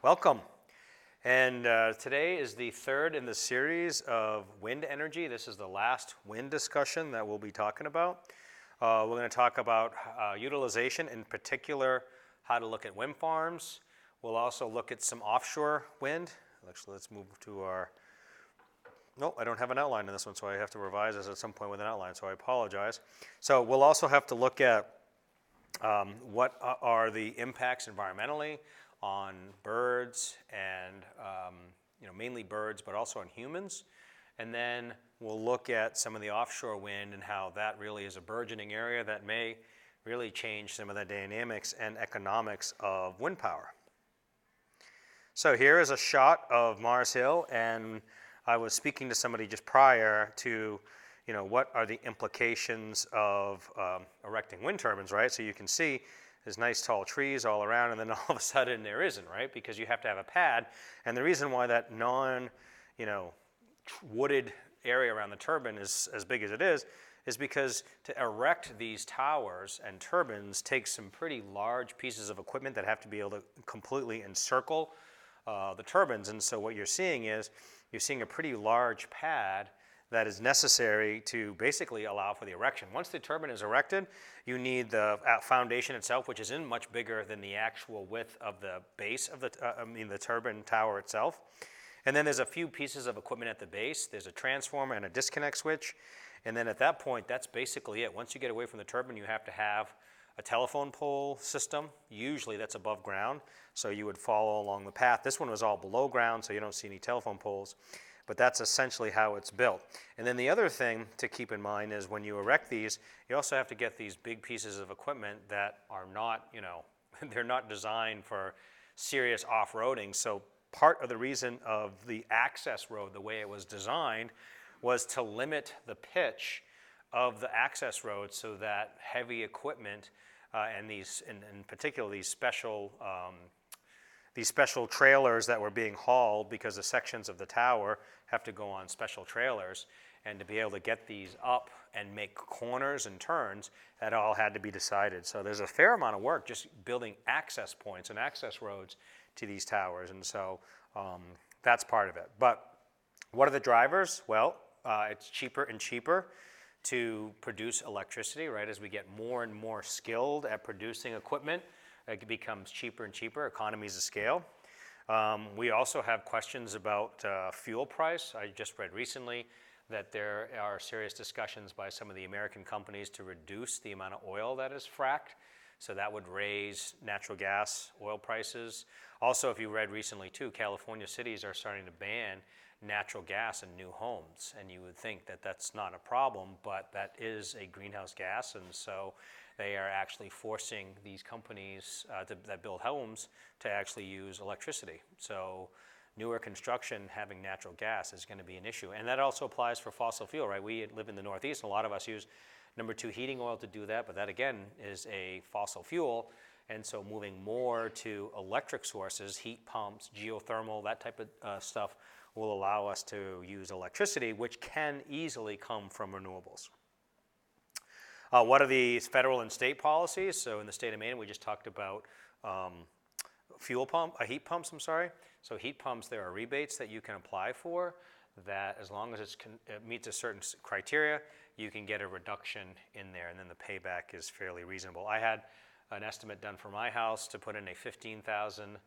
Welcome. And today is the third in the series of wind energy. This is the last wind discussion that we'll be talking about. We're going to talk about utilization, in particular, how to look at wind farms. We'll also look at some offshore wind. Actually, let's move to our... No, I don't have an outline in this one, so I have to revise this at some point with an outline, so I apologize. So we'll also have to look at what are the impacts environmentally on birds and mainly birds, but also on humans. And then we'll look at some of the offshore wind and how that really is a burgeoning area that may really change some of the dynamics and economics of wind power. So here is a shot of Mars Hill, and I was speaking to somebody just prior to, what are the implications of erecting wind turbines, right? So you can see there's nice tall trees all around, and then all of a sudden there isn't, right? Because you have to have a pad, and the reason why that wooded area around the turbine is as big as it is because to erect these towers and turbines takes some pretty large pieces of equipment that have to be able to completely encircle the turbines. And so what you're seeing is a pretty large pad that is necessary to basically allow for the erection. Once the turbine is erected, you need the foundation itself, which isn't much bigger than the actual width of the base of the turbine tower itself. And then there's a few pieces of equipment at the base. There's a transformer and a disconnect switch. And then at that point, that's basically it. Once you get away from the turbine, you have to have a telephone pole system. Usually that's above ground, so you would follow along the path. This one was all below ground, so you don't see any telephone poles. But that's essentially how it's built. And then the other thing to keep in mind is when you erect these, you also have to get these big pieces of equipment that are not, they're not designed for serious off-roading. So part of the reason of the access road, the way it was designed, was to limit the pitch of the access road so that heavy equipment and these, in particular, these special trailers that were being hauled because the sections of the tower have to go on special trailers, and to be able to get these up and make corners and turns, that all had to be decided. So there's a fair amount of work just building access points and access roads to these towers, and so that's part of it. But what are the drivers? Well, it's cheaper and cheaper to produce electricity, right? As we get more and more skilled at producing equipment, it becomes cheaper and cheaper, economies of scale. We also have questions about fuel price. I just read recently that there are serious discussions by some of the American companies to reduce the amount of oil that is fracked. So that would raise natural gas, oil prices. Also, if you read recently too, California cities are starting to ban natural gas in new homes. And you would think that that's not a problem, but that is a greenhouse gas. And so they are actually forcing these companies that build homes to actually use electricity. So newer construction having natural gas is going to be an issue. And that also applies for fossil fuel, right? We live in the Northeast, and a lot of us use number 2 heating oil to do that, but that again is a fossil fuel. And so moving more to electric sources, heat pumps, geothermal, that type of stuff will allow us to use electricity, which can easily come from renewables. What are the federal and state policies? So in the state of Maine, we just talked about heat pumps. So heat pumps, there are rebates that you can apply for that as long as it meets a certain criteria, you can get a reduction in there, and then the payback is fairly reasonable. I had an estimate done for my house to put in a 15,000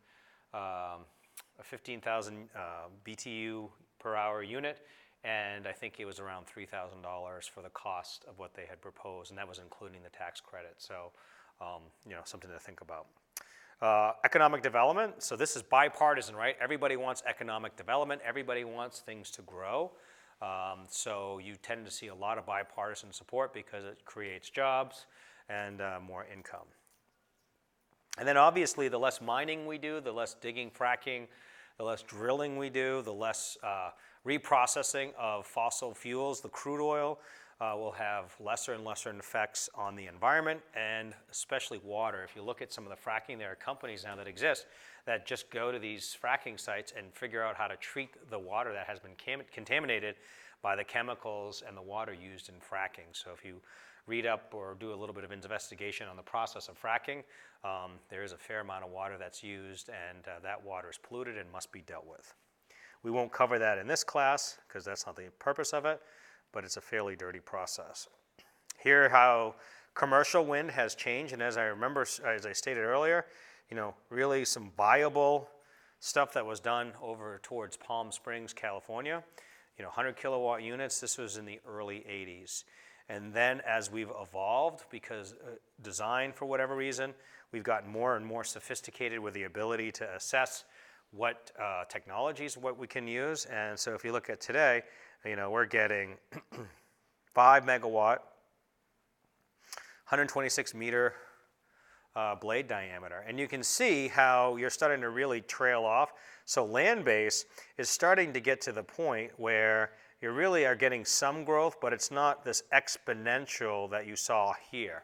BTU per hour unit, and I think it was around $3,000 for the cost of what they had proposed, and that was including the tax credit. So, something to think about. Economic development. So this is bipartisan, right? Everybody wants economic development. Everybody wants things to grow. So you tend to see a lot of bipartisan support because it creates jobs and more income. And then obviously the less mining we do, the less digging, fracking, the less drilling we do, the less reprocessing of fossil fuels, the crude oil, will have lesser and lesser effects on the environment, and especially water. If you look at some of the fracking, there are companies now that exist that just go to these fracking sites and figure out how to treat the water that has been contaminated by the chemicals and the water used in fracking. So if you read up or do a little bit of investigation on the process of fracking, there is a fair amount of water that's used, and that water is polluted and must be dealt with. We won't cover that in this class because that's not the purpose of it, but it's a fairly dirty process. Here how commercial wind has changed, and as I remember, as I stated earlier, really some viable stuff that was done over towards Palm Springs, California. 100 kilowatt units, this was in the early 80s. And then as we've evolved, because design for whatever reason, we've gotten more and more sophisticated with the ability to assess what technologies, what we can use. And so if you look at today, we're getting 5 megawatt, 126 meter blade diameter. And you can see how you're starting to really trail off. So land base is starting to get to the point where you really are getting some growth, but it's not this exponential that you saw here.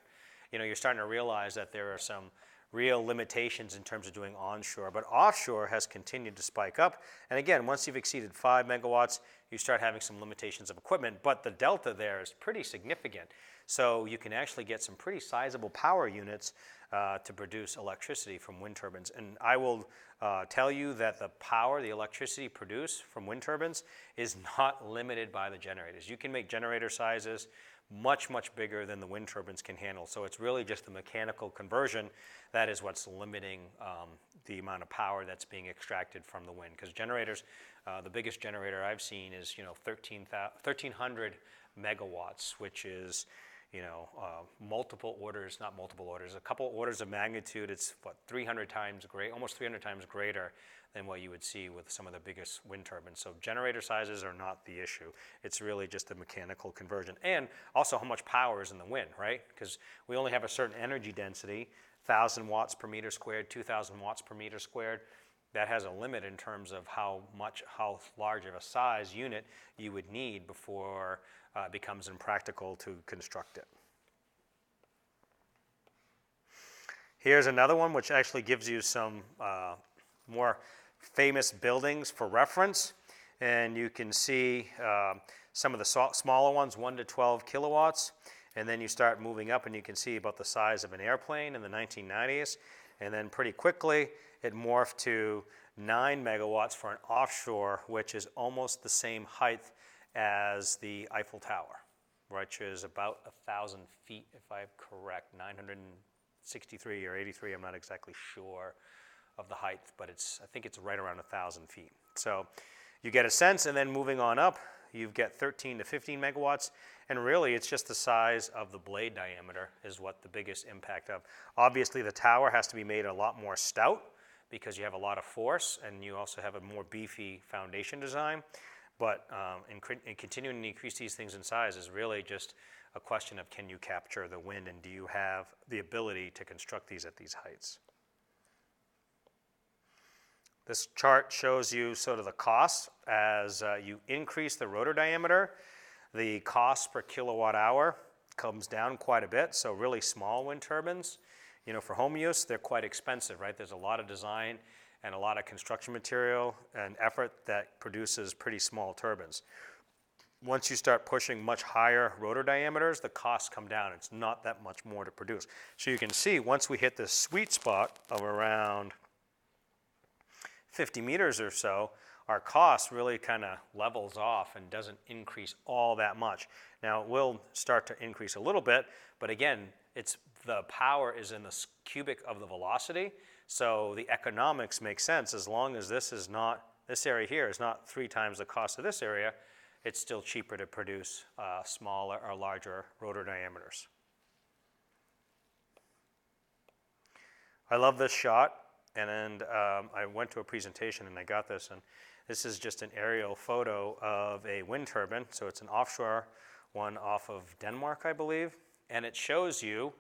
You're starting to realize that there are some real limitations in terms of doing onshore, but offshore has continued to spike up. And again, once you've exceeded 5 megawatts, you start having some limitations of equipment, but the delta there is pretty significant. So you can actually get some pretty sizable power units to produce electricity from wind turbines. And I will tell you that the power, the electricity produced from wind turbines is not limited by the generators. You can make generator sizes much, much bigger than the wind turbines can handle. So it's really just the mechanical conversion that is what's limiting the amount of power that's being extracted from the wind. Because generators, the biggest generator I've seen is 1,300 megawatts, which is multiple orders, not multiple orders, a couple orders of magnitude. It's what, 300 times great, almost 300 times greater than what you would see with some of the biggest wind turbines. So generator sizes are not the issue. It's really just the mechanical conversion. And also how much power is in the wind, right? Because we only have a certain energy density, 1,000 watts per meter squared, 2,000 watts per meter squared. That has a limit in terms of how large of a size unit you would need before it becomes impractical to construct it. Here's another one which actually gives you some more famous buildings for reference. And you can see some of the smaller ones, 1 to 12 kilowatts. And then you start moving up and you can see about the size of an airplane in the 1990s. And then pretty quickly it morphed to 9 megawatts for an offshore, which is almost the same height as the Eiffel Tower, which is about 1,000 feet, if I'm correct, 963 or 83, I'm not exactly sure of the height, but I think it's right around 1,000 feet. So you get a sense, and then moving on up, you get 13 to 15 megawatts, and really it's just the size of the blade diameter is what the biggest impact of. Obviously the tower has to be made a lot more stout because you have a lot of force, and you also have a more beefy foundation design. But in continuing to increase these things in size is really just a question of can you capture the wind, and do you have the ability to construct these at these heights. This chart shows you sort of the cost as you increase the rotor diameter. The cost per kilowatt hour comes down quite a bit. So really small wind turbines, for home use, they're quite expensive, right? There's a lot of design and a lot of construction material and effort that produces pretty small turbines. Once you start pushing much higher rotor diameters, the costs come down. It's not that much more to produce. So you can see once we hit this sweet spot of around 50 meters or so, our cost really kind of levels off and doesn't increase all that much. Now it will start to increase a little bit, but again, the power is in the cubic of the velocity. So the economics make sense as long as this area here is not 3 times the cost of this area. It's still cheaper to produce smaller or larger rotor diameters. I love this shot, and I went to a presentation and I got this, and this is just an aerial photo of a wind turbine. So it's an offshore one off of Denmark, I believe, and it shows you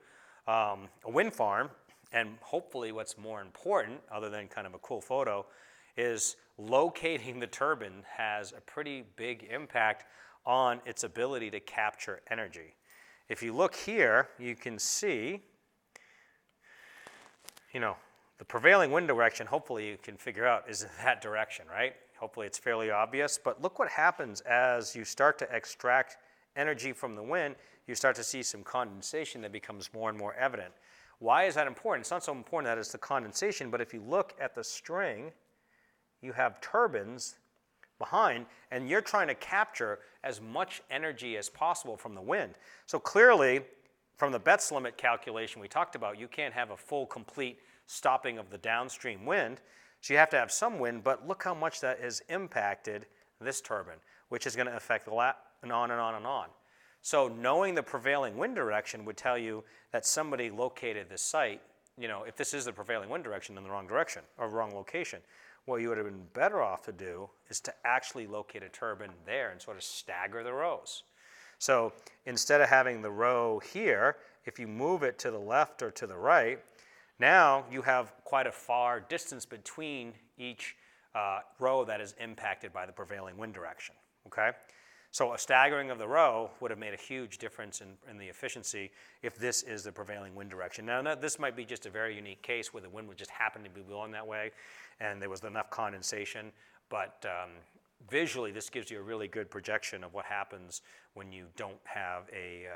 a wind farm. And hopefully what's more important, other than kind of a cool photo, is locating the turbine has a pretty big impact on its ability to capture energy. If you look here, you can see, the prevailing wind direction, hopefully you can figure out, is in that direction, right? Hopefully it's fairly obvious, but look what happens as you start to extract energy from the wind, you start to see some condensation that becomes more and more evident. Why is that important? It's not so important that it's the condensation, but if you look at the string, you have turbines behind, and you're trying to capture as much energy as possible from the wind. So clearly, from the Betz limit calculation we talked about, you can't have a full, complete stopping of the downstream wind. So you have to have some wind, but look how much that has impacted this turbine, which is going to affect the and on and on and on. So knowing the prevailing wind direction would tell you that somebody located this site, you know, if this is the prevailing wind direction, in the wrong direction or wrong location. What you would have been better off to do is to actually locate a turbine there and sort of stagger the rows. So instead of having the row here, if you move it to the left or to the right, now you have quite a far distance between each row that is impacted by the prevailing wind direction, okay? So a staggering of the row would have made a huge difference in the efficiency if this is the prevailing wind direction. Now, this might be just a very unique case where the wind would just happen to be blowing that way and there was enough condensation, but visually this gives you a really good projection of what happens when you don't have a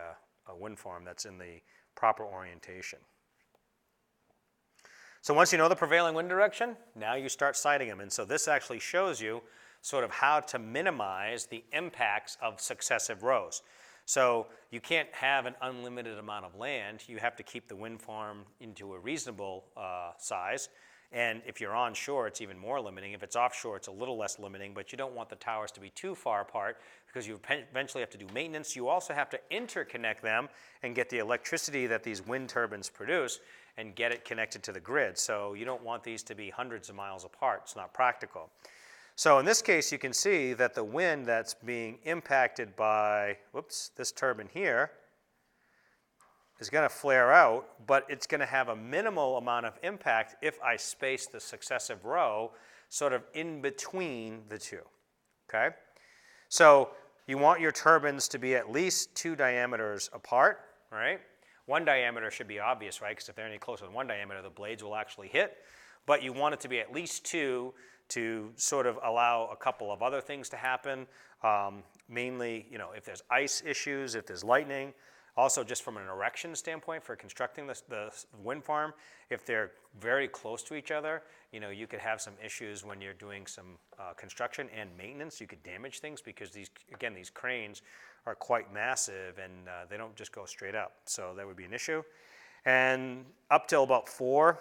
wind farm that's in the proper orientation. So once you know the prevailing wind direction, now you start sighting them. And so this actually shows you sort of how to minimize the impacts of successive rows. So you can't have an unlimited amount of land. You have to keep the wind farm into a reasonable size. And if you're onshore, it's even more limiting. If it's offshore, it's a little less limiting, but you don't want the towers to be too far apart because you eventually have to do maintenance. You also have to interconnect them and get the electricity that these wind turbines produce and get it connected to the grid. So you don't want these to be hundreds of miles apart. It's not practical. So in this case, you can see that the wind that's being impacted by, this turbine here is going to flare out, but it's going to have a minimal amount of impact if I space the successive row sort of in between the two, okay? So you want your turbines to be at least 2 diameters apart, right? 1 diameter should be obvious, right? Because if they're any closer than 1 diameter, the blades will actually hit. But you want it to be at least 2 to sort of allow a couple of other things to happen. Mainly, you know, if there's ice issues, if there's lightning. Also, just from an erection standpoint for constructing the wind farm, if they're very close to each other, you know, you could have some issues when you're doing some construction and maintenance. You could damage things because these cranes are quite massive and they don't just go straight up. So that would be an issue. And up till about 4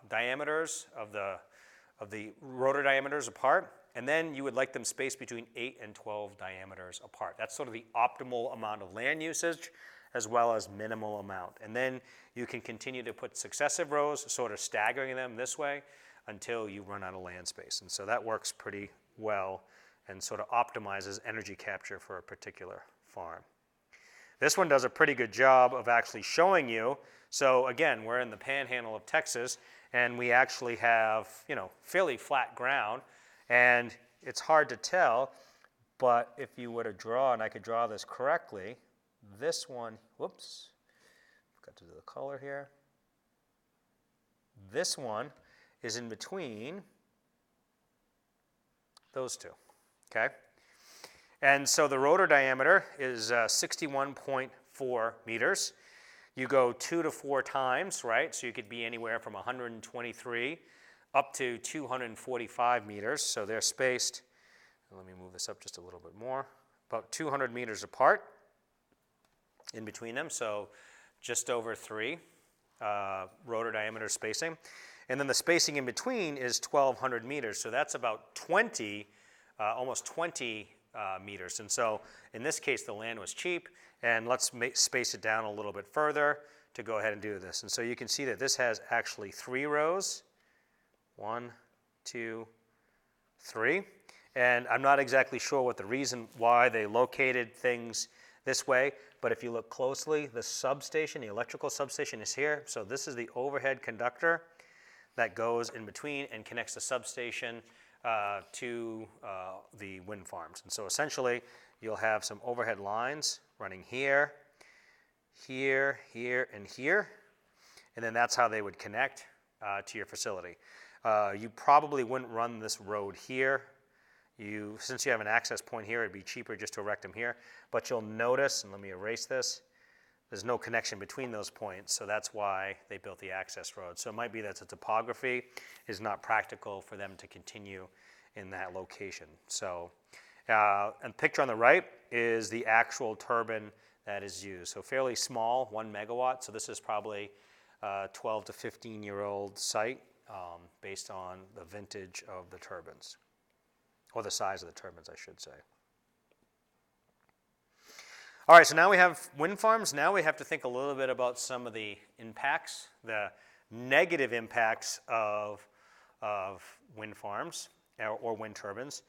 diameters of the rotor diameters apart, and then you would like them spaced between 8 and 12 diameters apart. That's sort of the optimal amount of land usage as well as minimal amount. And then you can continue to put successive rows, sort of staggering them this way until you run out of land space. And so that works pretty well and sort of optimizes energy capture for a particular farm. This one does a pretty good job of actually showing you. So again, we're in the panhandle of Texas, and we actually have, you know, fairly flat ground. And it's hard to tell, but if you were to draw, and I could draw this correctly, this one, whoops, forgot to do the color here. This one is in between those two, okay? And so the rotor diameter is 61.4 meters. You go 2 to 4 times, right? So you could be anywhere from 123 up to 245 meters. So they're spaced, let me move this up just a little bit more, about 200 meters apart in between them. So just over 3 rotor diameter spacing. And then the spacing in between is 1,200 meters. So that's about 20, almost 20 meters. And so in this case, the land was cheap. And let's space it down a little bit further to go ahead and do this. And so you can see that this has actually 3 rows. 1, 2, 3. And I'm not exactly sure what the reason why they located things this way, but if you look closely, the substation, the electrical substation is here. So this is the overhead conductor that goes in between and connects the substation to the wind farms. And so essentially, you'll have some overhead lines running here, here, here, and here. And then that's how they would connect to your facility. You probably wouldn't run this road here. since you have an access point here, it'd be cheaper just to erect them here. But you'll notice, and let me erase this, there's no connection between those points, so that's why they built the access road. So it might be that the topography is not practical for them to continue in that location. So, and the picture on the right is the actual turbine that is used. So fairly small, 1 megawatt. So this is probably a 12 to 15-year-old site based on the vintage of the turbines, or the size of the turbines, I should say. All right, so now we have wind farms. Now we have to think a little bit about some of the impacts, the negative impacts of wind farms or wind turbines,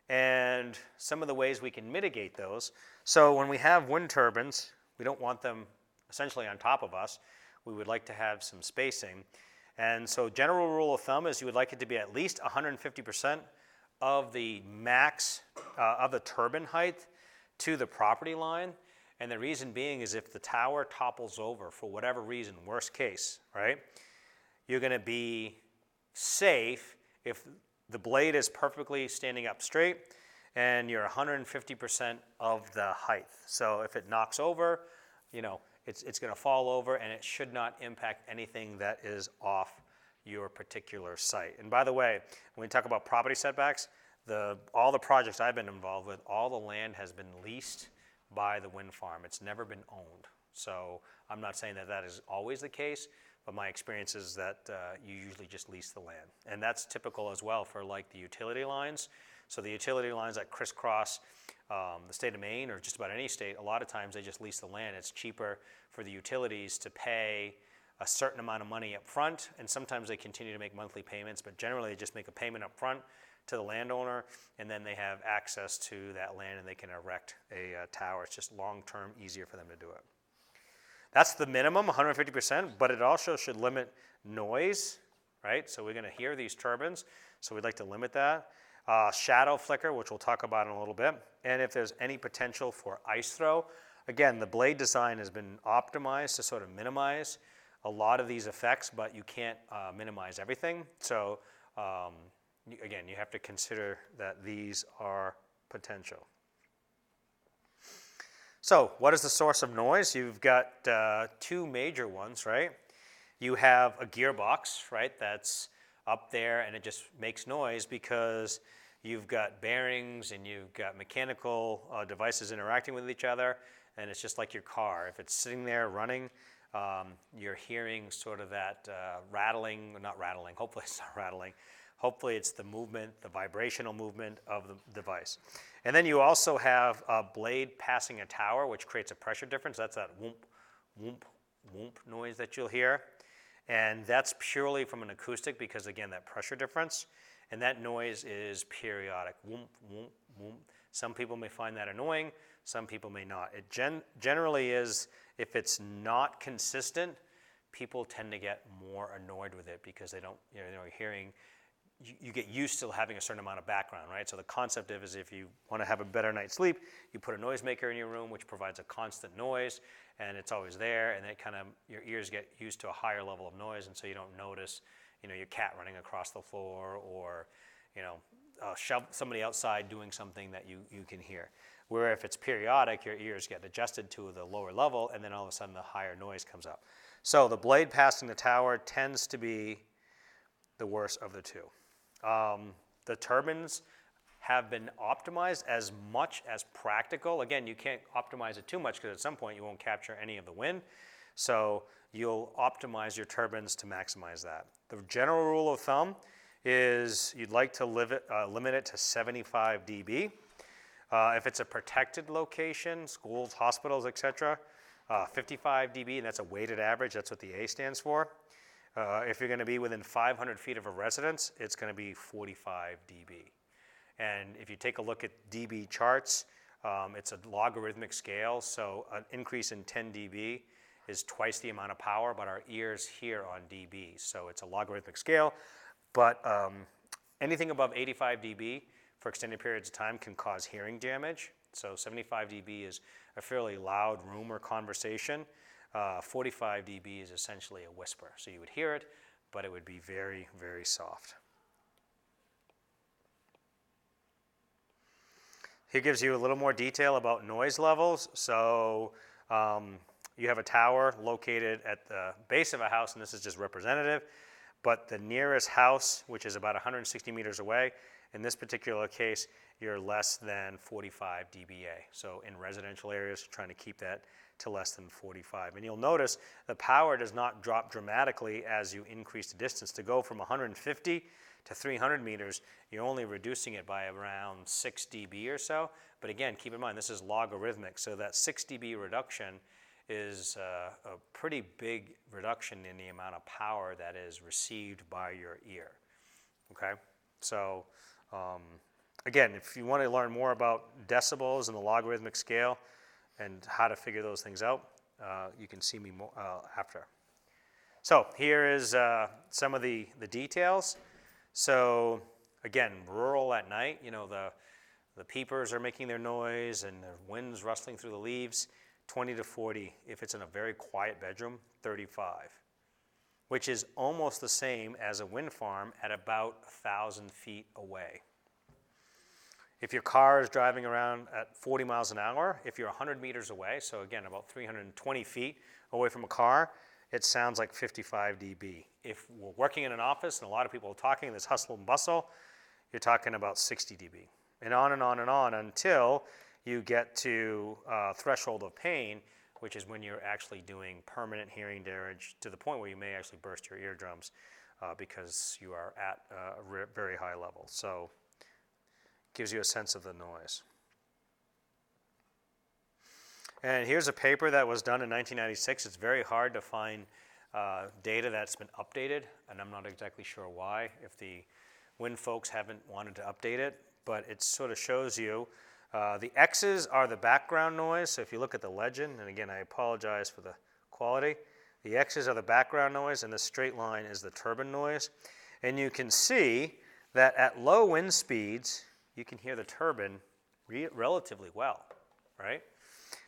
and some of the ways we can mitigate those. So when we have wind turbines, we don't want them essentially on top of us. We would like to have some spacing. And so general rule of thumb is you would like it to be at least 150% of the max of the turbine height to the property line. And the reason being is if the tower topples over for whatever reason, worst case, right, you're going to be safe if the blade is perfectly standing up straight and you're 150% of the height. So if it knocks over, it's going to fall over, and it should not impact anything that is off your particular site. And by the way, when we talk about property setbacks, all the projects I've been involved with, all the land has been leased by the wind farm. It's never been owned. So I'm not saying that that is always the case, but my experience is that you usually just lease the land. And that's typical as well for like the utility lines. So the utility lines that crisscross the state of Maine, or just about any state, a lot of times they just lease the land. It's cheaper for the utilities to pay a certain amount of money up front, and sometimes they continue to make monthly payments, but generally they just make a payment up front to the landowner, and then they have access to that land and they can erect a tower. It's just long-term easier for them to do it. That's the minimum, 150%, but it also should limit noise, right? So we're going to hear these turbines, so we'd like to limit that. Shadow flicker, which we'll talk about in a little bit, and if there's any potential for ice throw. Again, the blade design has been optimized to sort of minimize a lot of these effects, but you can't minimize everything. So again, you have to consider that these are potential. So what is the source of noise? You've got two major ones, right? You have a gearbox, right, that's up there and it just makes noise because you've got bearings and you've got mechanical devices interacting with each other, and it's just like your car. If it's sitting there running, you're hearing sort of that rattling, not rattling, hopefully it's not rattling. Hopefully it's the movement, the vibrational movement of the device. And then you also have a blade passing a tower, which creates a pressure difference. That's that whoomp, whoomp, whoomp noise that you'll hear. And that's purely from an acoustic because, again, that pressure difference. And that noise is periodic, whoomp, whoomp, whoomp. Some people may find that annoying. Some people may not. It generally is, if it's not consistent, people tend to get more annoyed with it because they don't, you're hearing, you get used to having a certain amount of background, right? So the concept is if you want to have a better night's sleep, you put a noisemaker in your room, which provides a constant noise, and it's always there, and it kind of, your ears get used to a higher level of noise, and so you don't notice, your cat running across the floor, or, somebody outside doing something that you can hear. Where if it's periodic, your ears get adjusted to the lower level, and then all of a sudden the higher noise comes up. So the blade passing the tower tends to be the worst of the two. The turbines have been optimized as much as practical. Again, you can't optimize it too much because at some point you won't capture any of the wind. So you'll optimize your turbines to maximize that. The general rule of thumb is you'd like to limit it to 75 dB. If it's a protected location, schools, hospitals, etc., 55 dB, and that's a weighted average. That's what the A stands for. If you're going to be within 500 feet of a residence, it's going to be 45 dB. And if you take a look at dB charts, it's a logarithmic scale, so an increase in 10 dB is twice the amount of power, but our ears hear on dB, so it's a logarithmic scale. But anything above 85 dB for extended periods of time can cause hearing damage. So 75 dB is a fairly loud room or conversation. 45 dB is essentially a whisper. So you would hear it, but it would be very, very soft. Here gives you a little more detail about noise levels. So you have a tower located at the base of a house, and this is just representative, but the nearest house, which is about 160 meters away, in this particular case, you're less than 45 dBA. So in residential areas, trying to keep that to less than 45. And you'll notice the power does not drop dramatically as you increase the distance. To go from 150 to 300 meters, you're only reducing it by around 6 dB or so. But again, keep in mind, this is logarithmic, so that 6 dB reduction is a pretty big reduction in the amount of power that is received by your ear, okay? So again, if you want to learn more about decibels and the logarithmic scale and how to figure those things out, you can see me more, after. So here is some of the details. So again, rural at night, you know, the peepers are making their noise and the wind's rustling through the leaves. 20 to 40. If it's in a very quiet bedroom, 35, which is almost the same as a wind farm at about 1,000 feet away. If your car is driving around at 40 miles an hour, if you're 100 meters away, so again, about 320 feet away from a car, it sounds like 55 dB. If we're working in an office and a lot of people are talking, there's hustle and bustle, you're talking about 60 dB. And on and on and on until you get to threshold of pain, which is when you're actually doing permanent hearing damage to the point where you may actually burst your eardrums because you are at a very high level. So it gives you a sense of the noise. And here's a paper that was done in 1996. It's very hard to find data that's been updated, and I'm not exactly sure why, if the wind folks haven't wanted to update it, but it sort of shows you the X's are the background noise. So if you look at the legend, and again, I apologize for the quality, the X's are the background noise, and the straight line is the turbine noise. And you can see that at low wind speeds, you can hear the turbine relatively well, right?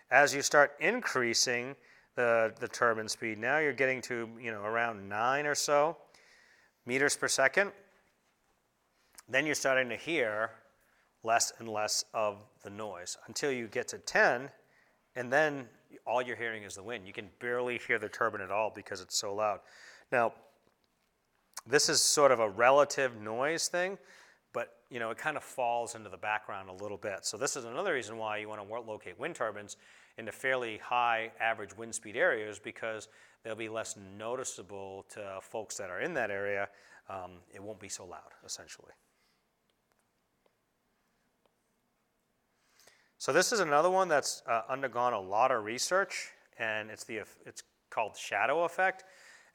As you start increasing the turbine speed, now you're getting to, you know, around 9 or so meters per second. Then you're starting to hear less and less of the noise until you get to 10, and then all you're hearing is the wind. You can barely hear the turbine at all because it's so loud. Now, this is sort of a relative noise thing, but you know, it kind of falls into the background a little bit. So this is another reason why you want to locate wind turbines into fairly high average wind speed areas, because they'll be less noticeable to folks that are in that area. It won't be so loud, essentially. So this is another one that's undergone a lot of research, and it's called shadow effect,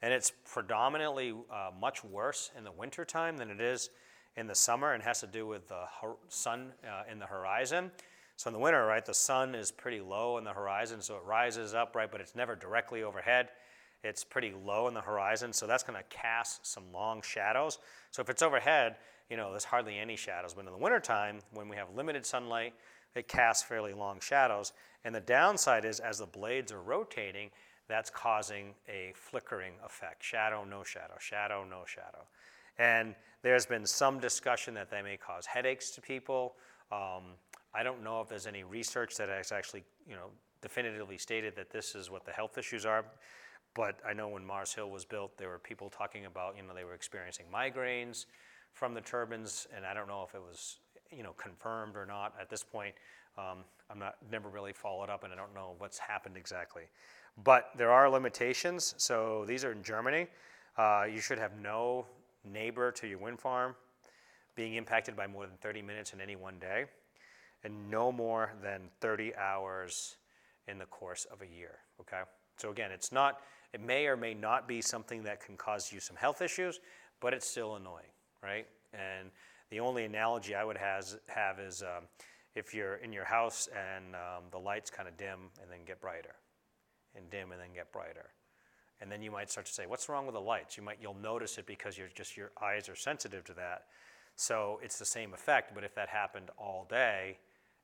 and it's predominantly much worse in the wintertime than it is in the summer, and has to do with the sun in the horizon. So in the winter, right, the sun is pretty low in the horizon, so it rises up, right, but it's never directly overhead. It's pretty low in the horizon, so that's going to cast some long shadows. So if it's overhead, you know, there's hardly any shadows. But in the wintertime, when we have limited sunlight, it casts fairly long shadows. And the downside is, as the blades are rotating, that's causing a flickering effect. Shadow, no shadow, shadow, no shadow. And there's been some discussion that they may cause headaches to people. I don't know if there's any research that has actually, you know, definitively stated that this is what the health issues are. But I know when Mars Hill was built, there were people talking about, you know, they were experiencing migraines from the turbines, and I don't know if it was, you know, confirmed or not at this point. Never really followed up, and I don't know what's happened exactly. But there are limitations. So these are in Germany. You should have no neighbor to your wind farm being impacted by more than 30 minutes in any one day, and no more than 30 hours in the course of a year, okay? So again, it may or may not be something that can cause you some health issues, but it's still annoying, right? And the only analogy I would have is if you're in your house and the lights kind of dim and then get brighter, and dim and then get brighter. And then you might start to say, what's wrong with the lights? You'll notice it because your eyes are sensitive to that. So it's the same effect, but if that happened all day,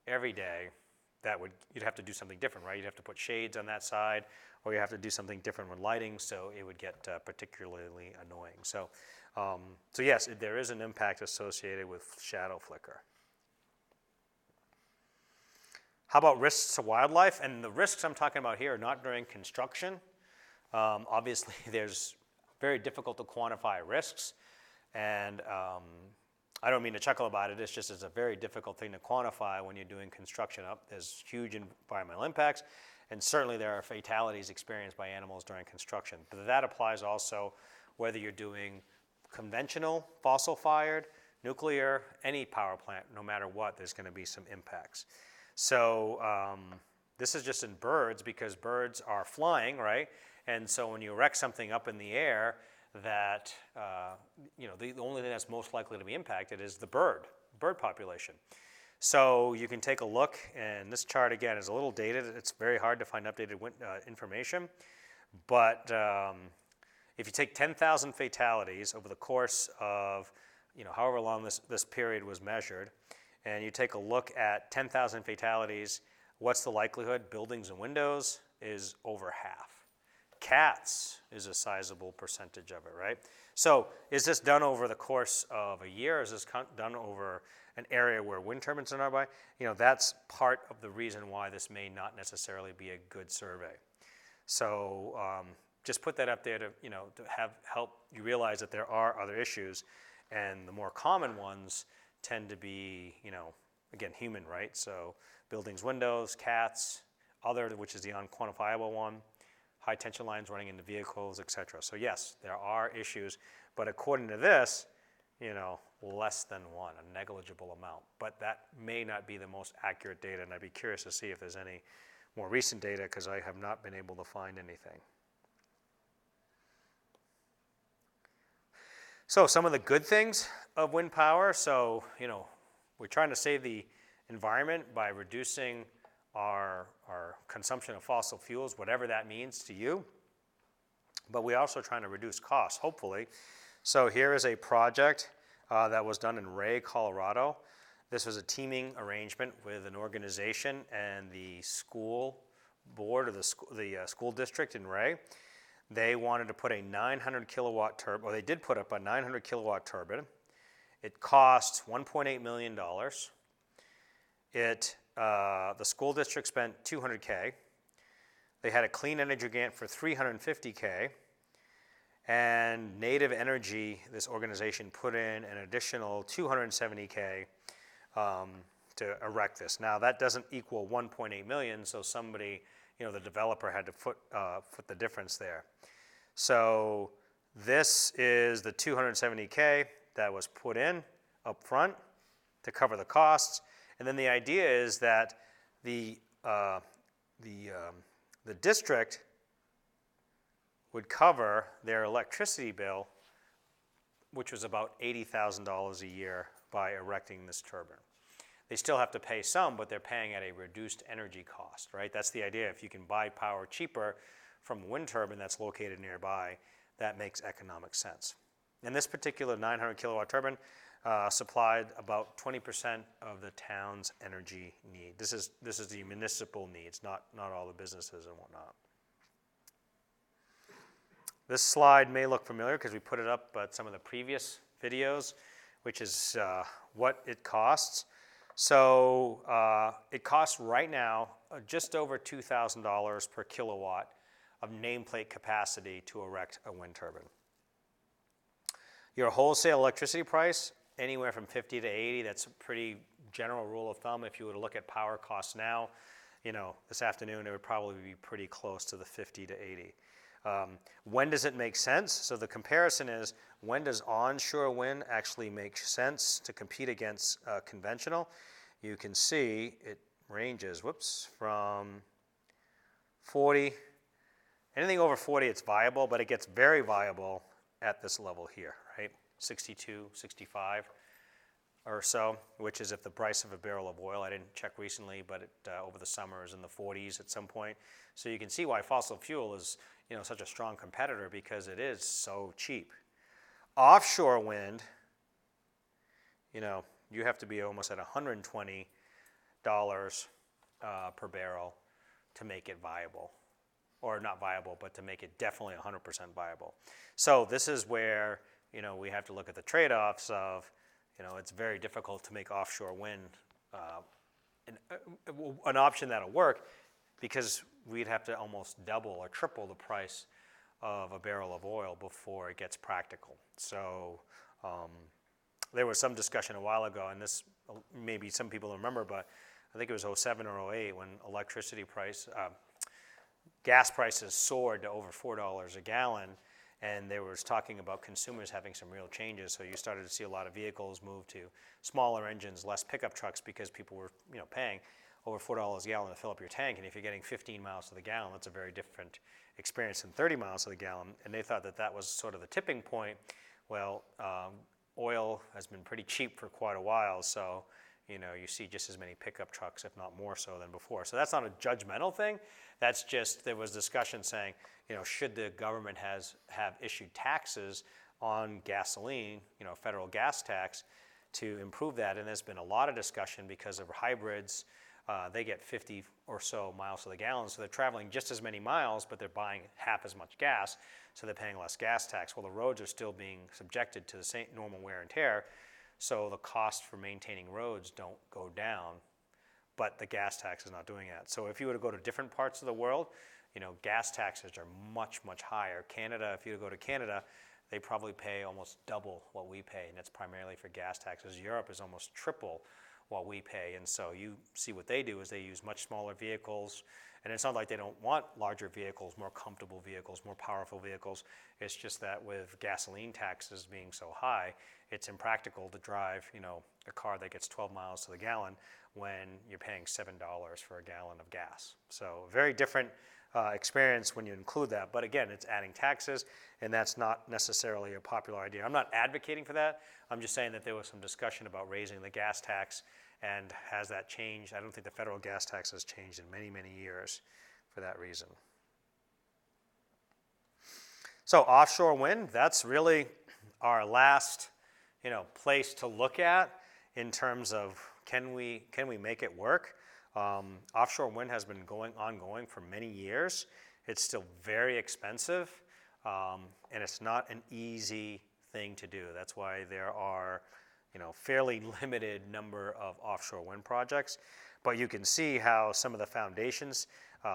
every day, you'd have to do something different, right? You'd have to put shades on that side, or you have to do something different with lighting, so it would get particularly annoying. So yes, there is an impact associated with shadow flicker. How about risks to wildlife? And the risks I'm talking about here are not during construction. Obviously, there's very difficult to quantify risks, and I don't mean to chuckle about it. It's a very difficult thing to quantify when you're doing construction. There's huge environmental impacts, and certainly there are fatalities experienced by animals during construction. But that applies also whether you're doing conventional, fossil-fired, nuclear, any power plant. No matter what, there's going to be some impacts. So this is just in birds, because birds are flying, right? And so when you erect something up in the air, that the only thing that's most likely to be impacted is the bird population. So you can take a look, and this chart again is a little dated. It's very hard to find updated information, but if you take 10,000 fatalities over the course of however long this period was measured, and you take a look at 10,000 fatalities, what's the likelihood? Buildings and windows is over half. Cats is a sizable percentage of it, right? So is this done over the course of a year? Is this done over an area where wind turbines are nearby? That's part of the reason why this may not necessarily be a good survey. So just put that up there to help you realize that there are other issues, and the more common ones tend to be again human, right? So buildings, windows, cats, other, which is the unquantifiable one. High tension lines running into vehicles, etc. So yes, there are issues, but according to this, less than one, a negligible amount. But that may not be the most accurate data, and I'd be curious to see if there's any more recent data, because I have not been able to find anything. So some of the good things of wind power. So we're trying to save the environment by reducing our consumption of fossil fuels, whatever that means to you. But we're also trying to reduce costs, hopefully. So here is a project that was done in Ray, Colorado. This was a teaming arrangement with an organization and the school board, or the school district in Ray. They wanted to put a 900 kilowatt turbine, or they did put up a 900 kilowatt turbine. It cost $1.8 million. The school district spent $200K. They had a clean energy grant for $350K. And Native Energy, this organization, put in an additional $270K to erect this. Now that doesn't equal 1.8 million, so somebody, the developer had to foot the difference there. So this is the $270K that was put in up front to cover the costs. And then the idea is that the district would cover their electricity bill, which was about $80,000 a year, by erecting this turbine. They still have to pay some, but they're paying at a reduced energy cost, right? That's the idea. If you can buy power cheaper from a wind turbine that's located nearby, that makes economic sense. And this particular 900 kilowatt turbine supplied about 20% of the town's energy need. This is the municipal needs, not all the businesses and whatnot. This slide may look familiar because we put it up at some of the previous videos, which is what it costs. So it costs right now just over $2,000 per kilowatt of nameplate capacity to erect a wind turbine. Your wholesale electricity price, anywhere from 50 to 80, that's a pretty general rule of thumb. If you were to look at power costs now, this afternoon, it would probably be pretty close to the 50 to 80. When does it make sense? So the comparison is, when does onshore wind actually make sense to compete against conventional? You can see it ranges, from 40, anything over 40 it's viable, but it gets very viable at this level here, right? 62, 65 or so, which is if the price of a barrel of oil, I didn't check recently, but it, over the summer is in the 40s at some point. So you can see why fossil fuel is such a strong competitor, because it is so cheap. Offshore wind, you have to be almost at $120 per barrel to make it viable. Or not viable, but to make it definitely 100% viable. So this is where, we have to look at the trade-offs of, it's very difficult to make offshore wind an option that'll work, because we'd have to almost double or triple the price of a barrel of oil before it gets practical. So there was some discussion a while ago, and this maybe some people remember, but I think it was '07 or '08 when gas prices soared to over $4 a gallon, and there was talking about consumers having some real changes. So you started to see a lot of vehicles move to smaller engines, less pickup trucks, because people were paying over $4 a gallon to fill up your tank. And if you're getting 15 miles to the gallon, that's a very different experience than 30 miles to the gallon. And they thought that that was sort of the tipping point. Well, oil has been pretty cheap for quite a while, so you see just as many pickup trucks, if not more so, than before. So that's not a judgmental thing. That's just, there was discussion saying, should the government have issued taxes on gasoline, federal gas tax, to improve that. And there's been a lot of discussion because of hybrids. They get 50 or so miles to the gallon, so they're traveling just as many miles, but they're buying half as much gas, so they're paying less gas tax. Well, the roads are still being subjected to the same normal wear and tear, so the cost for maintaining roads don't go down, but the gas tax is not doing that. So if you were to go to different parts of the world, gas taxes are much, much higher. Canada, if you were to go to Canada, they probably pay almost double what we pay, and that's primarily for gas taxes. Europe is almost triple what we pay, and so you see what they do is they use much smaller vehicles, and it's not like they don't want larger vehicles, more comfortable vehicles, more powerful vehicles. It's just that with gasoline taxes being so high, it's impractical to drive, a car that gets 12 miles to the gallon when you're paying $7 for a gallon of gas. So very different experience when you include that. But again, it's adding taxes, and that's not necessarily a popular idea. I'm not advocating for that. I'm just saying that there was some discussion about raising the gas tax, and has that changed? I don't think the federal gas tax has changed in many, many years for that reason. So offshore wind, that's really our last, place to look at in terms of can we make it work? Offshore wind has been ongoing for many years. It's still very expensive, and it's not an easy thing to do. That's why there are, fairly limited number of offshore wind projects. But you can see how some of the foundations,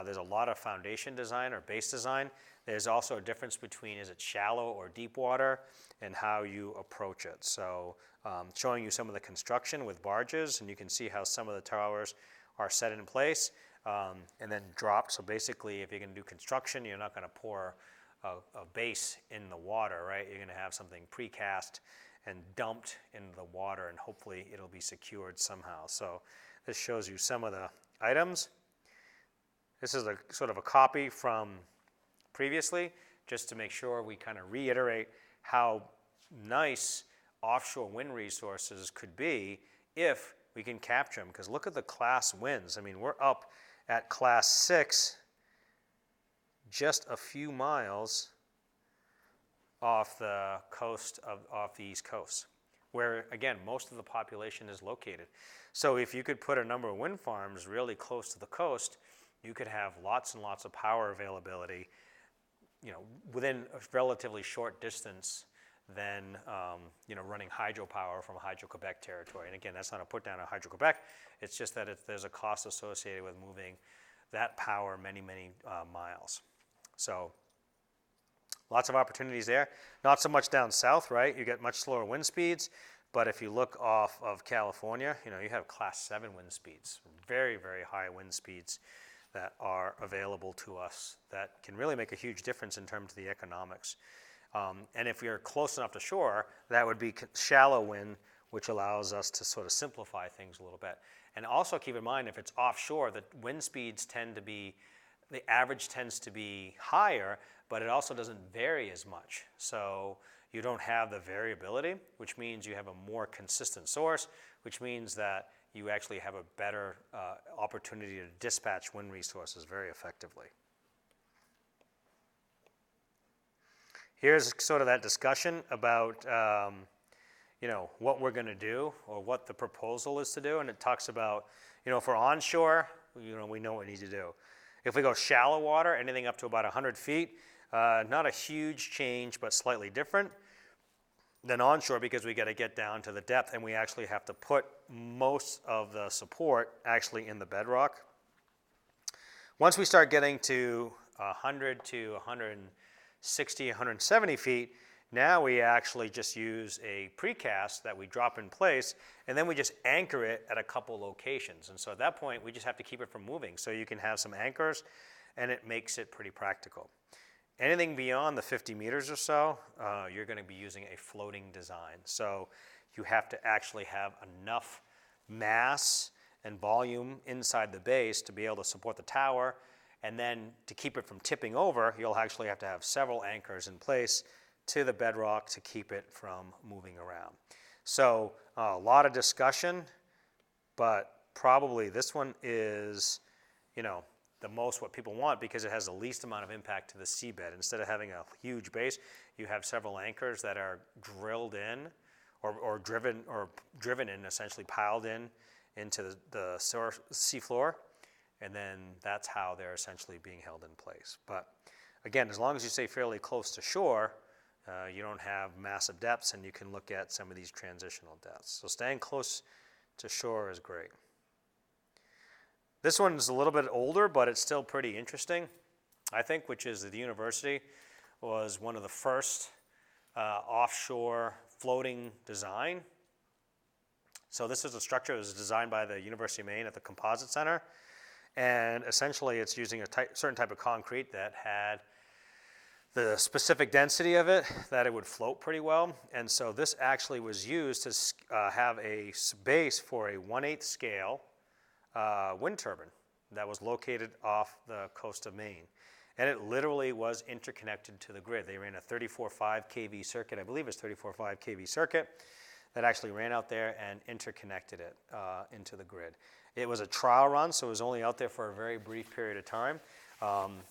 there's a lot of foundation design or base design. There's also a difference between is it shallow or deep water and how you approach it. So showing you some of the construction with barges, and you can see how some of the towers are set in place and then dropped. So basically, if you're going to do construction, you're not going to pour a base in the water, right? You're going to have something precast and dumped into the water, and hopefully it'll be secured somehow. So this shows you some of the items. This is a sort of a copy from previously, just to make sure we kind of reiterate how nice offshore wind resources could be if we can capture them. Because look at the class winds. I mean, we're up at class 6, just a few miles off the coast off the East Coast, where again most of the population is located. So if you could put a number of wind farms really close to the coast, you could have lots and lots of power availability, within a relatively short distance than running hydropower from Hydro-Quebec territory. And again, that's not a put down on Hydro-Quebec. It's just that there's a cost associated with moving that power many, many miles. So lots of opportunities there. Not so much down south, right? You get much slower wind speeds. But if you look off of California, you have class 7 wind speeds, very, very high wind speeds that are available to us that can really make a huge difference in terms of the economics. And if you're close enough to shore, that would be shallow wind, which allows us to sort of simplify things a little bit. And also keep in mind, if it's offshore, the wind speeds tend to be, the average tends to be higher, but it also doesn't vary as much. So you don't have the variability, which means you have a more consistent source, which means that you actually have a better opportunity to dispatch wind resources very effectively. Here's sort of that discussion about what we're going to do or what the proposal is to do, and it talks about, for onshore, we know what we need to do. If we go shallow water, anything up to about 100 feet, not a huge change, but slightly different. than onshore because we got to get down to the depth, and we actually have to put most of the support actually in the bedrock. Once we start getting to 100 to 160, 170 feet, now we actually just use a precast that we drop in place, and then we just anchor it at a couple locations. And so at that point, we just have to keep it from moving. So you can have some anchors, and it makes it pretty practical. Anything beyond the 50 meters or so, you're going to be using a floating design. So you have to actually have enough mass and volume inside the base to be able to support the tower. And then to keep it from tipping over, you'll actually have to have several anchors in place to the bedrock to keep it from moving around. So a lot of discussion, but probably this one is, the most what people want because it has the least amount of impact to the seabed. Instead of having a huge base, you have several anchors that are drilled in or driven in, essentially piled in into the seafloor, and then that's how they're essentially being held in place. But again, as long as you stay fairly close to shore, you don't have massive depths, and you can look at some of these transitional depths. So staying close to shore is great. This one's a little bit older, but it's still pretty interesting, I think, which is that the university was one of the first offshore floating design. So this is a structure that was designed by the University of Maine at the Composite Center. And essentially it's using a certain type of concrete that had the specific density of it that it would float pretty well. And so this actually was used to have a base for a 1/8 scale wind turbine that was located off the coast of Maine. And it literally was interconnected to the grid. They ran a 34.5 kV circuit, I believe it's 34.5 kV circuit, that actually ran out there and interconnected it into the grid. It was a trial run, so it was only out there for a very brief period of time,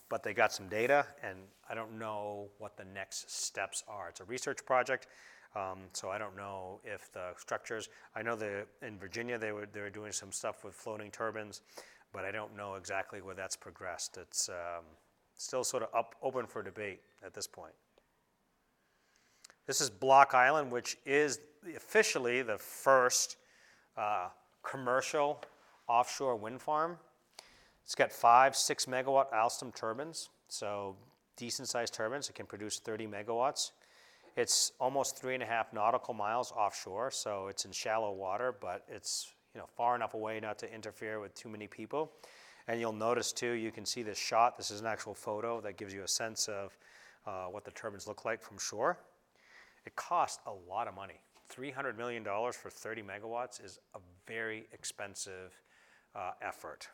but they got some data, and I don't know what the next steps are. It's a research project, so I don't know if the structures, I know that in Virginia they were doing some stuff with floating turbines, but I don't know exactly where that's progressed. It's still sort of open for debate at this point. This is Block Island, which is officially the first commercial offshore wind farm. It's got 5 6 megawatt Alstom turbines, so decent sized turbines. It can produce 30 megawatts. It's almost 3.5 nautical miles offshore, so it's in shallow water, but it's far enough away not to interfere with too many people. And you'll notice too, you can see this shot. This is an actual photo that gives you a sense of what the turbines look like from shore. It costs a lot of money. $300 million for 30 megawatts is a very expensive effort.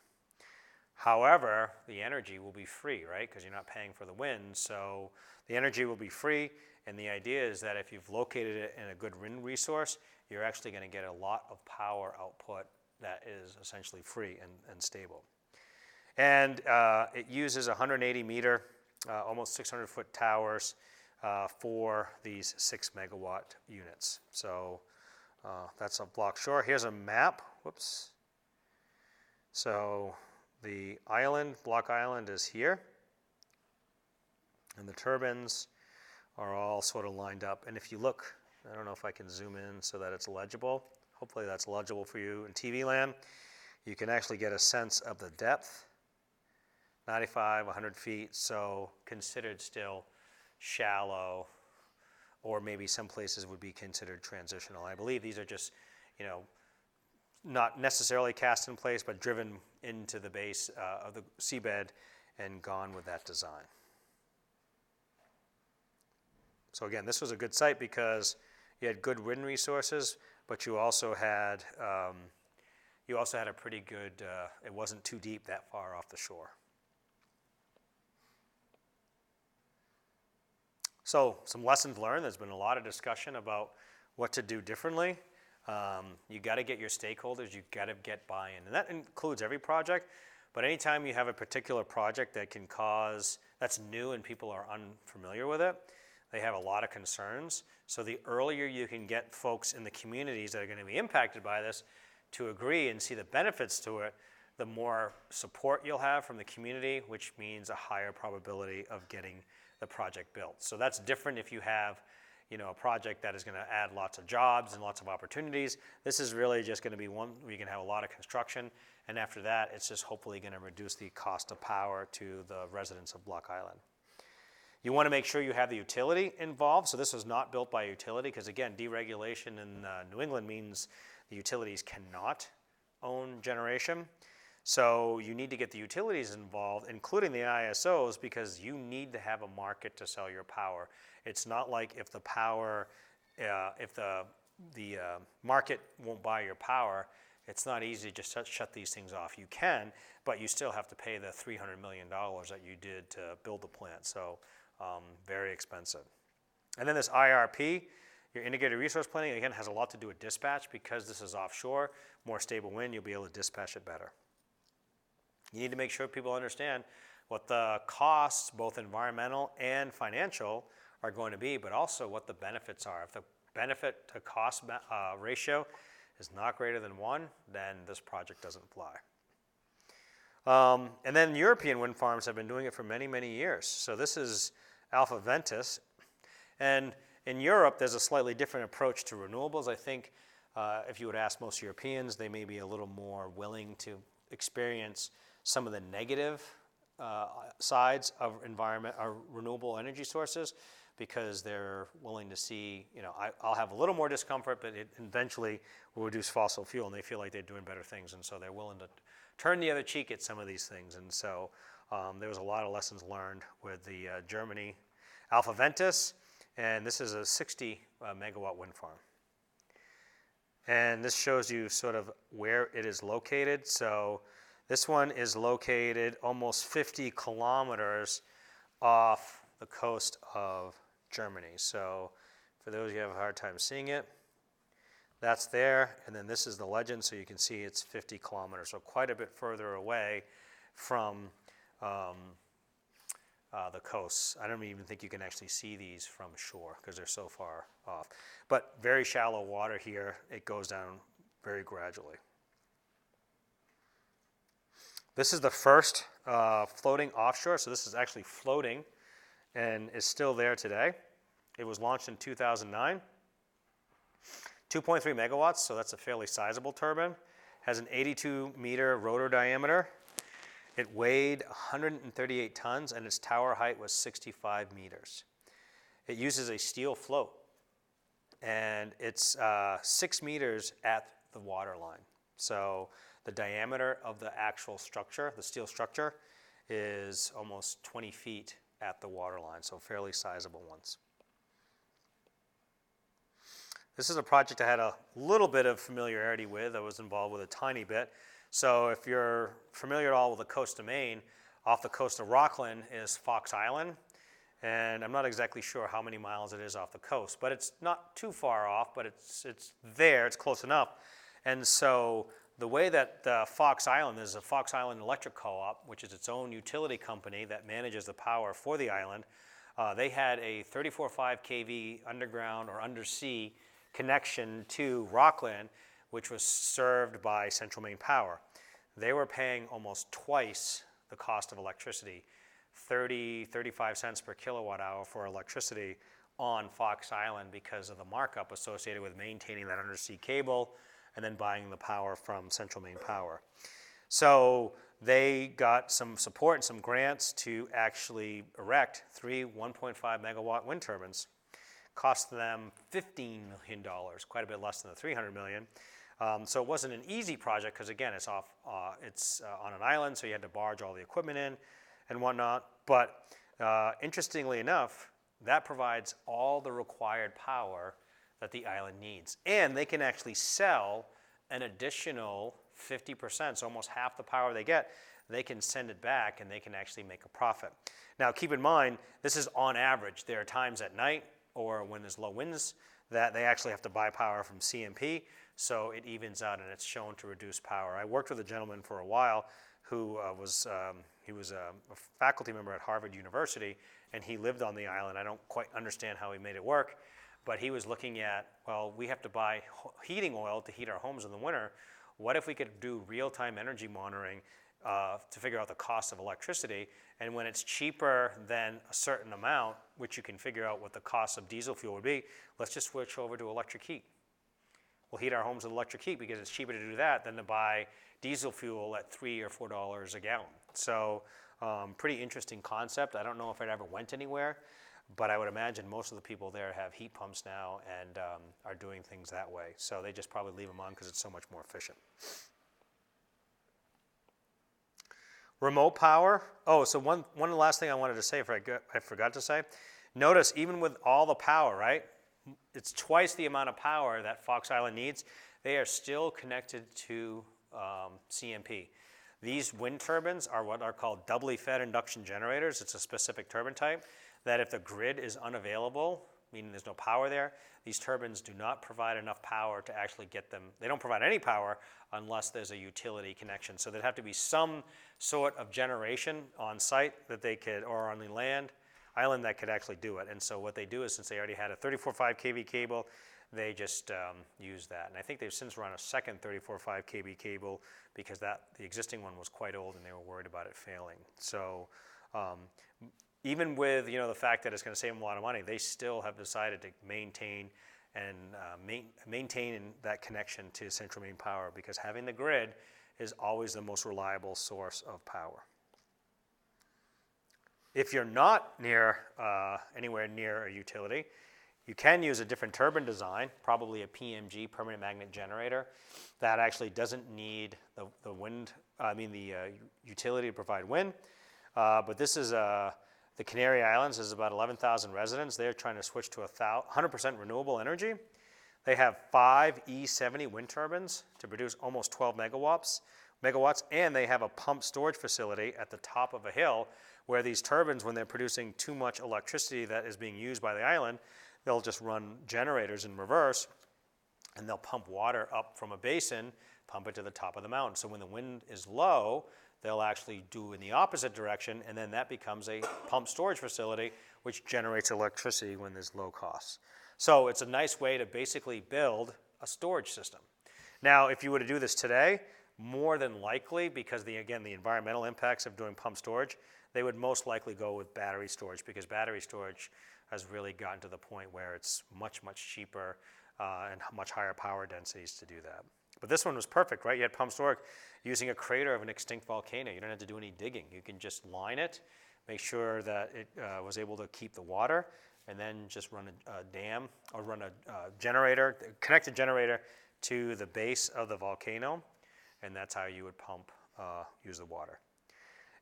However, the energy will be free, right? Because you're not paying for the wind, so the energy will be free. And the idea is that if you've located it in a good wind resource, you're actually going to get a lot of power output that is essentially free and stable. And it uses 180 meter, almost 600 foot towers for these 6 megawatt units. So that's a block shore. Here's a map. Whoops. So the island, Block Island, is here. And the turbines are all sort of lined up. And if you look, I don't know if I can zoom in so that it's legible. Hopefully that's legible for you in TV land. You can actually get a sense of the depth. 95, 100 feet, so considered still shallow, or maybe some places would be considered transitional. I believe these are just, not necessarily cast in place, but driven into the base of the seabed and gone with that design. So again, this was a good site because you had good wind resources, but you also had a pretty good, it wasn't too deep that far off the shore. So some lessons learned. There's been a lot of discussion about what to do differently. You got to get your stakeholders, you got to get buy-in. And that includes every project, but anytime you have a particular project that can cause, that's new and people are unfamiliar with it, they have a lot of concerns. So the earlier you can get folks in the communities that are going to be impacted by this to agree and see the benefits to it, the more support you'll have from the community, which means a higher probability of getting the project built. So that's different if you have, a project that is going to add lots of jobs and lots of opportunities. This is really just going to be one where you can have a lot of construction, and after that, it's just hopefully going to reduce the cost of power to the residents of Block Island. You want to make sure you have the utility involved. So this was not built by a utility because, again, deregulation in New England means the utilities cannot own generation. So you need to get the utilities involved, including the ISOs, because you need to have a market to sell your power. It's not like if the power, if the market won't buy your power, it's not easy to just shut these things off. You can, but you still have to pay the $300 million that you did to build the plant. So very expensive. And then this IRP, your integrated resource planning, again, has a lot to do with dispatch. Because this is offshore, more stable wind, you'll be able to dispatch it better. You need to make sure people understand what the costs, both environmental and financial, are going to be, but also what the benefits are. If the benefit to cost ratio is not greater than 1, then this project doesn't fly. And then European wind farms have been doing it for many, many years. So this is Alpha Ventus. And in Europe, there's a slightly different approach to renewables. I think if you would ask most Europeans, they may be a little more willing to experience some of the negative sides of renewable energy sources, because they're willing to see, I'll have a little more discomfort, but it eventually will reduce fossil fuel, and they feel like they're doing better things, and so they're willing to turn the other cheek at some of these things. And so there was a lot of lessons learned with the Germany Alpha Ventus, and this is a 60 megawatt wind farm. And this shows you sort of where it is located. So this one is located almost 50 kilometers off the coast of Germany. So for those who have a hard time seeing it, that's there, and then this is the legend, so you can see it's 50 kilometers, so quite a bit further away from the coasts. I don't even think you can actually see these from shore because they're so far off. But very shallow water here. It goes down very gradually. This is the first floating offshore, so this is actually floating and is still there today. It was launched in 2009. 2.3 megawatts, so that's a fairly sizable turbine. Has an 82-meter rotor diameter. It weighed 138 tons, and its tower height was 65 meters. It uses a steel float, and it's 6 meters at the water line. So the diameter of the actual structure, the steel structure, is almost 20 feet at the water line, so fairly sizable ones. This is a project I had a little bit of familiarity with. I was involved with a tiny bit. So if you're familiar at all with the coast of Maine, off the coast of Rockland is Fox Island. And I'm not exactly sure how many miles it is off the coast, but it's not too far off, but it's there, it's close enough. And so the way that Fox Island is a Fox Island Electric Co-op, which is its own utility company that manages the power for the island, they had a 34.5 kV underground or undersea connection to Rockland, which was served by Central Maine Power. They were paying almost twice the cost of electricity, 35 cents per kilowatt hour for electricity on Fox Island because of the markup associated with maintaining that undersea cable and then buying the power from Central Maine Power. So they got some support and some grants to actually erect 3 1.5 megawatt wind turbines. Cost them $15 million, quite a bit less than the $300 million. So it wasn't an easy project because, again, it's on an island, so you had to barge all the equipment in and whatnot. But interestingly enough, that provides all the required power that the island needs. And they can actually sell an additional 50%, so almost half the power they get, they can send it back and they can actually make a profit. Now, keep in mind, this is on average. There are times at night or when there's low winds that they actually have to buy power from CMP, so it evens out and it's shown to reduce power. I worked with a gentleman for a while who was a faculty member at Harvard University, and he lived on the island. I don't quite understand how he made it work, but he was looking at, well, we have to buy heating oil to heat our homes in the winter. What if we could do real-time energy monitoring to figure out the cost of electricity. And when it's cheaper than a certain amount, which you can figure out what the cost of diesel fuel would be, let's just switch over to electric heat. We'll heat our homes with electric heat because it's cheaper to do that than to buy diesel fuel at $3 or $4 a gallon. So pretty interesting concept. I don't know if it ever went anywhere, but I would imagine most of the people there have heat pumps now and are doing things that way. So they just probably leave them on because it's so much more efficient. Remote power. Oh, so one last thing I wanted to say, I forgot to say. Notice even with all the power, right? It's twice the amount of power that Fox Island needs. They are still connected to CMP. These wind turbines are what are called doubly fed induction generators. It's a specific turbine type that if the grid is unavailable, meaning there's no power there, these turbines do not provide enough power to actually get them. They don't provide any power unless there's a utility connection. So there'd have to be some sort of generation on site that they could, or on the island that could actually do it. And so what they do is, since they already had a 34.5 kV cable, they just use that. And I think they've since run a second 34.5 kV cable because the existing one was quite old and they were worried about it failing. So even with the fact that it's going to save them a lot of money, they still have decided to maintain that connection to central main power because having the grid is always the most reliable source of power. If you're not anywhere near a utility, you can use a different turbine design, probably a PMG, permanent magnet generator, that actually doesn't need the utility to provide wind. But this is the Canary Islands is about 11,000 residents. They're trying to switch to 100% renewable energy. They have 5 E70 wind turbines to produce almost 12 megawatts, and they have a pump storage facility at the top of a hill where these turbines, when they're producing too much electricity that is being used by the island, they'll just run generators in reverse, and they'll pump water up from a basin, pump it to the top of the mountain. So when the wind is low, they'll actually do in the opposite direction, and then that becomes a pump storage facility, which generates electricity when there's low costs. So it's a nice way to basically build a storage system. Now, if you were to do this today, more than likely, because the environmental impacts of doing pump storage, they would most likely go with battery storage because battery storage has really gotten to the point where it's much, much cheaper and much higher power densities to do that. But this one was perfect, right? You had pump storage using a crater of an extinct volcano. You don't have to do any digging. You can just line it, make sure that it was able to keep the water, and then just run a dam or run a generator, connect a generator to the base of the volcano, and that's how you would use the water.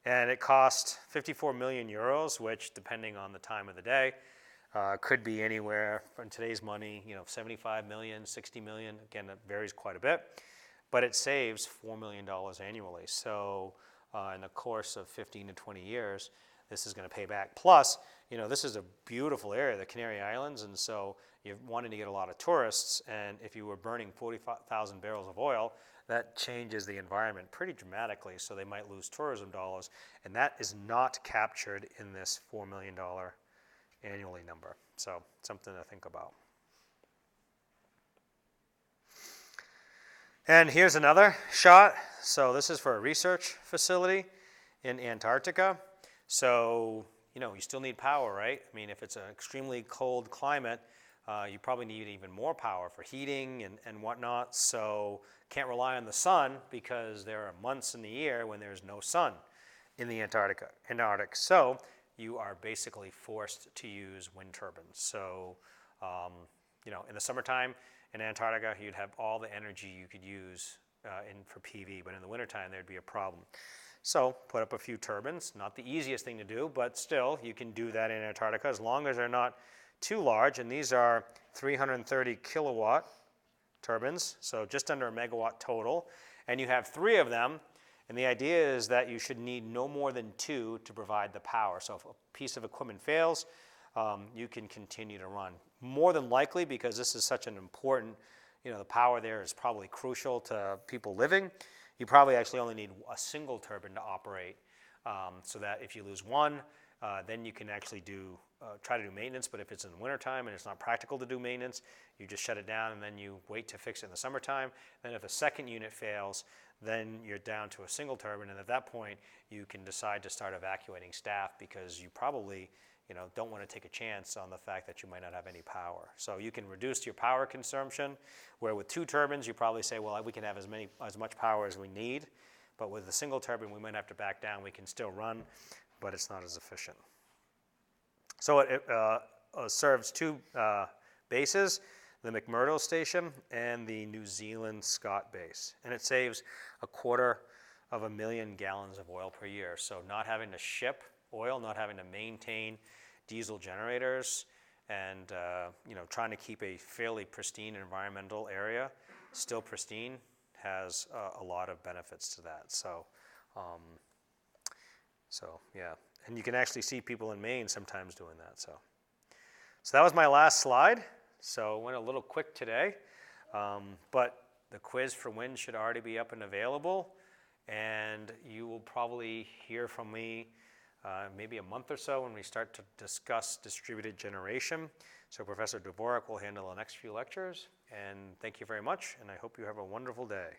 And it cost 54 million euros, which, depending on the time of the day, could be anywhere from today's money, 75 million, 60 million. Again, it varies quite a bit, but it saves $4 million annually. So in the course of 15 to 20 years, this is going to pay back. Plus, this is a beautiful area, the Canary Islands, and so you're wanting to get a lot of tourists, and if you were burning 45,000 barrels of oil, that changes the environment pretty dramatically, so they might lose tourism dollars, and that is not captured in this $4 million annually number. So something to think about. And here's another shot. So this is for a research facility in Antarctica. So, you still need power, right? I mean, if it's an extremely cold climate, you probably need even more power for heating and whatnot. So can't rely on the sun because there are months in the year when there's no sun in the Antarctic. So you are basically forced to use wind turbines. So, in the summertime in Antarctica, you'd have all the energy you could use for PV, but in the wintertime, there'd be a problem. So put up a few turbines, not the easiest thing to do, but still you can do that in Antarctica as long as they're not too large, and these are 330 kilowatt turbines, so just under a megawatt total, and you have 3 of them, and the idea is that you should need no more than 2 to provide the power. So if a piece of equipment fails, you can continue to run. More than likely, because this is such an important, the power there is probably crucial to people living, you probably actually only need a single turbine to operate, so that if you lose one, then you can actually try to do maintenance, but if it's in the wintertime and it's not practical to do maintenance, you just shut it down and then you wait to fix it in the summertime. Then if the second unit fails, then you're down to a single turbine, and at that point, you can decide to start evacuating staff because you probably don't want to take a chance on the fact that you might not have any power. So you can reduce your power consumption, where with 2 turbines, you probably say, well, we can have as much power as we need, but with a single turbine, we might have to back down. We can still run, but it's not as efficient. So it serves 2 bases, the McMurdo Station and the New Zealand Scott base. And it saves 250,000 gallons of oil per year. So not having to ship oil, not having to maintain diesel generators, and trying to keep a fairly pristine environmental area still pristine has a lot of benefits to that. So yeah, and you can actually see people in Maine sometimes doing that. So that was my last slide. So went a little quick today, but the quiz for wind should already be up and available, and you will probably hear from me maybe a month or so when we start to discuss distributed generation. So Professor Dvorak will handle the next few lectures, and thank you very much, and I hope you have a wonderful day.